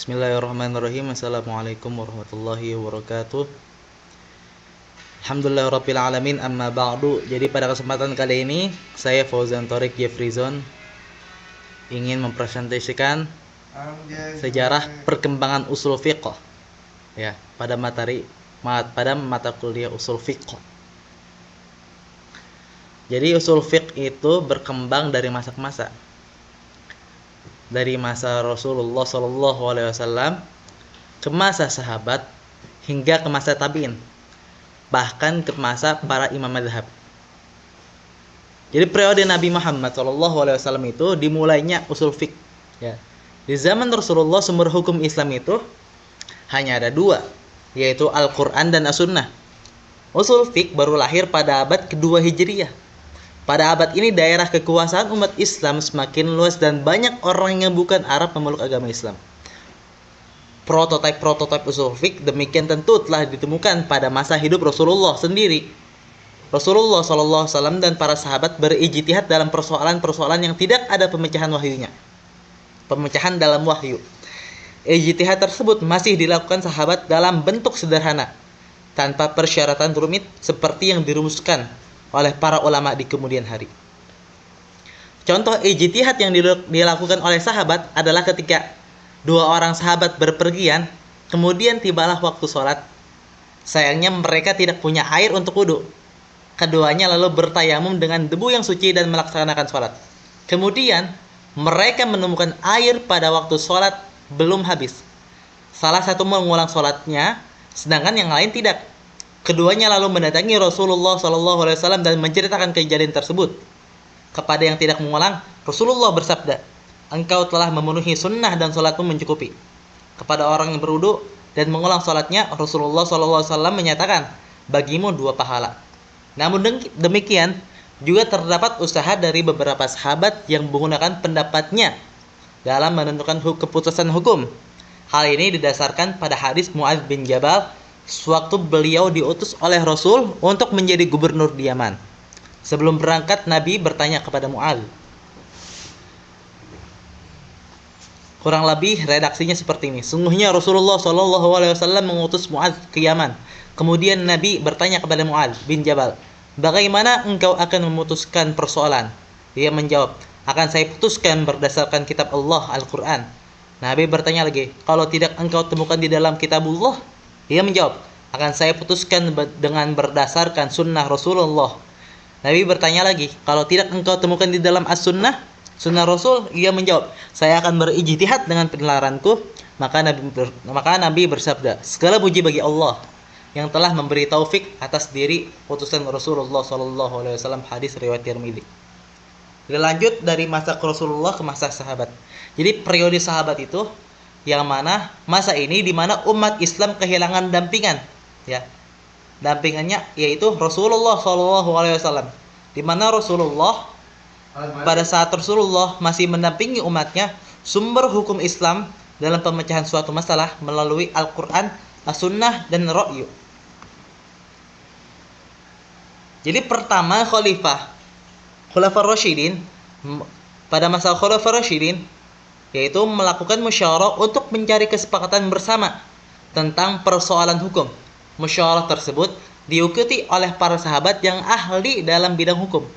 Bismillahirrahmanirrahim. Assalamualaikum warahmatullahi wabarakatuh. Alhamdulillahirabbil alamin, amma ba'du. Jadi pada kesempatan kali ini saya Fauzan Thorik Jefrizon ingin mempresentasikan sejarah perkembangan usul fiqh ya pada mata kuliah usul fiqh. Jadi usul fiqh itu berkembang dari masa ke masa. Dari masa Rasulullah SAW ke masa sahabat hingga ke masa tabi'in, bahkan ke masa para imam mazhab. Jadi periode Nabi Muhammad SAW itu dimulainya usul fiqh. Ya. Di zaman Rasulullah sumber hukum Islam itu hanya ada dua, yaitu Al-Quran dan As-Sunnah. Usul fiqh baru lahir pada abad kedua Hijriyah. Pada abad ini daerah kekuasaan umat Islam semakin luas dan banyak orang yang bukan Arab memeluk agama Islam. Prototipe usul fiqh demikian tentu telah ditemukan pada masa hidup Rasulullah sendiri. Rasulullah SAW dan para sahabat berijtihad dalam persoalan-persoalan yang tidak ada pemecahan wahyunya. Pemecahan dalam wahyu. Ijtihad tersebut masih dilakukan sahabat dalam bentuk sederhana, tanpa persyaratan rumit seperti yang dirumuskan oleh para ulama di kemudian hari. Contoh ijtihad yang dilakukan oleh sahabat adalah ketika dua orang sahabat berpergian, kemudian tibalah waktu sholat. Sayangnya mereka tidak punya air untuk wudhu. Keduanya lalu bertayamum dengan debu yang suci dan melaksanakan sholat. Kemudian mereka menemukan air pada waktu sholat belum habis. Salah satu mengulang sholatnya, sedangkan yang lain tidak. Keduanya lalu mendatangi Rasulullah SAW dan menceritakan kejadian tersebut. Kepada yang tidak mengulang, Rasulullah bersabda, "Engkau telah memenuhi sunnah dan sholatmu mencukupi." Kepada orang yang berwudu dan mengulang sholatnya, Rasulullah SAW menyatakan, "Bagimu 2 pahala." Namun demikian, juga terdapat usaha dari beberapa sahabat yang menggunakan pendapatnya dalam menentukan keputusan hukum. Hal ini didasarkan pada hadis Mu'adz bin Jabal sewaktu beliau diutus oleh Rasul untuk menjadi gubernur di Yaman. Sebelum berangkat, Nabi bertanya kepada Mu'adz. Kurang lebih redaksinya seperti ini. Sungguhnya Rasulullah SAW mengutus Mu'adz ke Yaman. Kemudian Nabi bertanya kepada Mu'adz bin Jabal, "Bagaimana engkau akan memutuskan persoalan?" Dia menjawab, "Akan saya putuskan berdasarkan kitab Allah, Al-Quran." Nabi bertanya lagi, "Kalau tidak engkau temukan di dalam kitabullah?" Dia menjawab, "Akan saya putuskan dengan berdasarkan sunnah Rasulullah." Nabi bertanya lagi, "Kalau tidak engkau temukan di dalam as-sunnah, sunnah Rasul?" Ia menjawab, "Saya akan berijtihad dengan penelaranku." Maka Nabi bersabda, "Segala puji bagi Allah yang telah memberi taufik atas diri putusan Rasulullah SAW." Hadis riwayat Tirmidzi. Dilanjut dari masa Rasulullah ke masa sahabat. Jadi periode sahabat itu yang mana masa ini di mana umat Islam kehilangan dampingan, ya. Dampingannya yaitu Rasulullah SAW. Di mana Rasulullah pada saat Rasulullah masih mendampingi umatnya, sumber hukum Islam dalam pemecahan suatu masalah melalui Al-Quran, As-Sunnah, dan Ra'yu. Jadi pertama Khulafaur Rasyidin, pada masa Khulafaur Rasyidin yaitu melakukan musyawarah untuk mencari kesepakatan bersama tentang persoalan hukum. Musyawarah tersebut diikuti oleh para sahabat yang ahli dalam bidang hukum.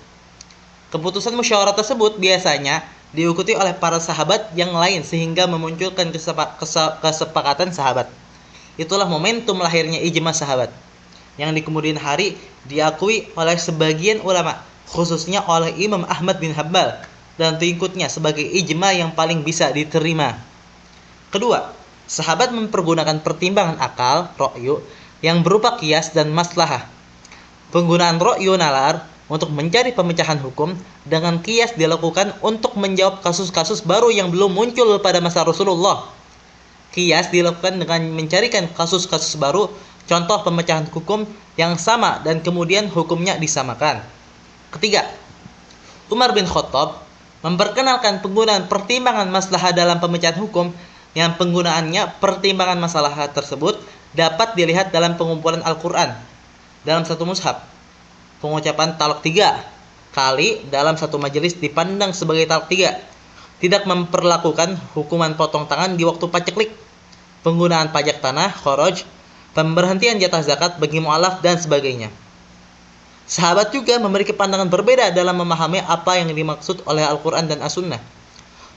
Keputusan musyawarah tersebut biasanya diikuti oleh para sahabat yang lain sehingga memunculkan kesepakatan sahabat. Itulah momentum lahirnya ijma sahabat, yang di kemudian hari diakui oleh sebagian ulama, khususnya oleh Imam Ahmad bin Hanbal dan pengikutnya sebagai ijma yang paling bisa diterima. Kedua, sahabat mempergunakan pertimbangan akal, ra'yu, yang berupa qiyas dan maslahah. Penggunaan ra'yu nalar untuk mencari pemecahan hukum dengan qiyas dilakukan untuk menjawab kasus-kasus baru yang belum muncul pada masa Rasulullah. Qiyas dilakukan dengan mencarikan kasus-kasus baru, contoh pemecahan hukum yang sama dan kemudian hukumnya disamakan. Ketiga, Umar bin Khattab memperkenalkan penggunaan pertimbangan maslahah dalam pemecahan hukum, yang penggunaannya pertimbangan maslahah tersebut dapat dilihat dalam pengumpulan Al-Quran dalam satu mushaf. Pengucapan talak 3 kali dalam satu majelis dipandang sebagai talak 3. Tidak memperlakukan hukuman potong tangan di waktu paceklik penggunaan pajak tanah, kharaj, pemberhentian jatah zakat bagi mu'alaf dan sebagainya. Sahabat juga memiliki pandangan berbeda dalam memahami apa yang dimaksud oleh Al-Quran dan As-Sunnah.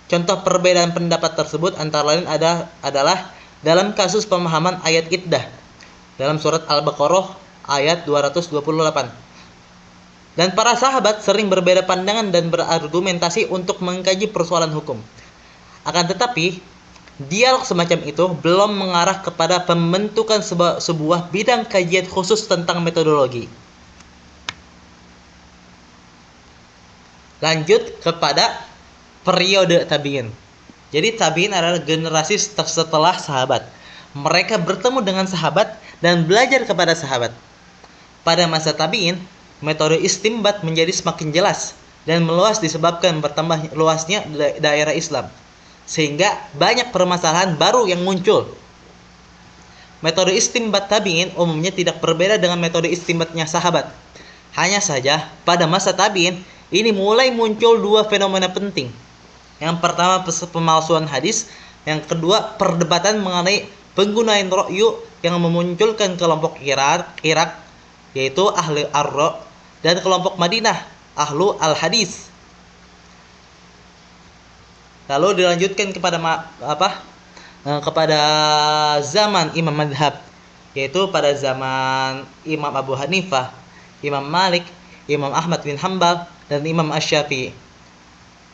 Contoh perbedaan pendapat tersebut antara lain adalah dalam kasus pemahaman ayat iddah dalam surat Al-Baqarah ayat 228. Dan para sahabat sering berbeda pandangan dan berargumentasi untuk mengkaji persoalan hukum. Akan tetapi, dialog semacam itu belum mengarah kepada pembentukan sebuah bidang kajian khusus tentang metodologi. Lanjut kepada periode tabi'in. Jadi tabi'in adalah generasi setelah sahabat. Mereka bertemu dengan sahabat dan belajar kepada sahabat. Pada masa tabi'in, metode istimbat menjadi semakin jelas dan meluas disebabkan bertambah luasnya daerah Islam. Sehingga banyak permasalahan baru yang muncul. Metode istimbat tabi'in umumnya tidak berbeda dengan metode istimbatnya sahabat. Hanya saja pada masa tabi'in ini mulai muncul dua fenomena penting. Yang pertama pemalsuan hadis, yang kedua perdebatan mengenai penggunaan ra'yu yang memunculkan kelompok Irak yaitu ahli ar-ra' dan kelompok Madinah ahlu al-hadis. Lalu dilanjutkan kepada zaman Imam Madhab, yaitu pada zaman Imam Abu Hanifah, Imam Malik, Imam Ahmad bin Hanbal, dan Imam Asy-Syafi'i.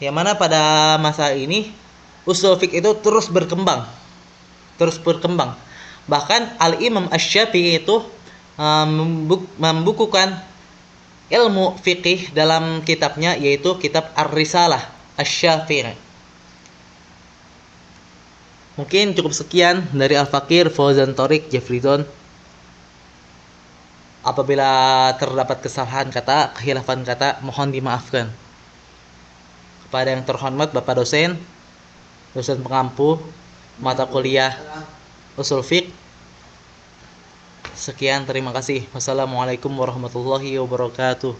Yang mana pada masa ini usul fiqh itu terus berkembang. Bahkan Al-Imam Asy-Syafi'i itu membukukan ilmu fiqih dalam kitabnya, yaitu kitab Ar-Risalah Asy-Syafi'i. Mungkin cukup sekian dari Al-Fakir Fauzan Thoriq Jefrizon. Apabila terdapat kesalahan kata, kehilafan kata, mohon dimaafkan. Kepada yang terhormat Bapak dosen pengampu mata kuliah Ushul Fiqh. Sekian, terima kasih. Wassalamualaikum warahmatullahi wabarakatuh.